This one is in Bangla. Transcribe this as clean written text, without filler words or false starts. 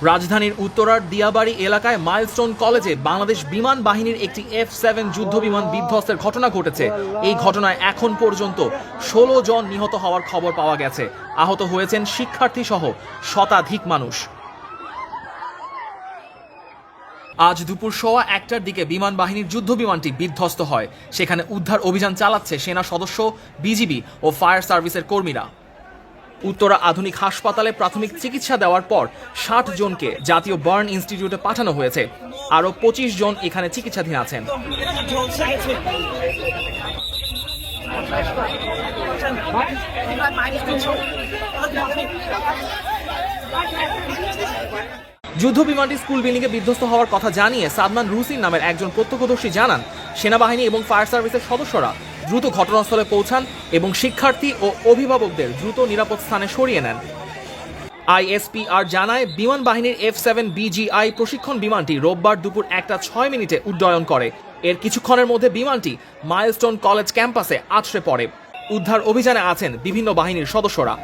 রাজধানীর উত্তরার দিয়াবাড়ি এলাকায় মাইলস্টোন কলেজে বাংলাদেশ বিমান বাহিনীর একটি F-7 যুদ্ধ বিমান বিধ্বস্তের ঘটনা ঘটেছে। এই ঘটনায় এখন পর্যন্ত ১৬ জন নিহত হওয়ার খবর পাওয়া গেছে। আহত হয়েছেন শিক্ষার্থী সহ শতাধিক মানুষ। আজ দুপুর ১:১টার দিকে বিমান বাহিনীর যুদ্ধ বিমানটি বিধ্বস্ত হয়। সেখানে উদ্ধার অভিযান চালাচ্ছে সেনা সদস্য, বিজিবি ও ফায়ার সার্ভিসের কর্মীরা। উত্তরা আধুনিক হাসপাতালে প্রাথমিক চিকিৎসা দেওয়ার পর ৬০ জনকে জাতীয় বার্ন ইনস্টিটিউটে পাঠানো হয়েছে। আরও ২৫ জন এখানে চিকিৎসাধীন আছেন। যুদ্ধ বিমানটি স্কুল বিল্ডিংয়ে বিধ্বস্ত হওয়ার কথা জানিয়ে সাদমান রুসিন নামের একজন প্রত্যক্ষদর্শী জানান, সেনাবাহিনী এবং ফায়ার সার্ভিসের সদস্যরা দ্রুত ঘটনাস্থলে পৌঁছান এবং শিক্ষার্থী ও অভিভাবকদের দ্রুত নিরাপদ স্থানে সরিয়ে নেন। আইএসপিআর জানায়, বিমান বাহিনীর F-7 BGI প্রশিক্ষণ বিমানটি রোববার দুপুর ১:০৬ উড্ডয়ন করে। এর কিছুক্ষণের মধ্যে বিমানটি মাইলস্টোন কলেজ ক্যাম্পাসে আছড়ে পড়ে। উদ্ধার অভিযানে আছেন বিভিন্ন বাহিনীর সদস্যরা।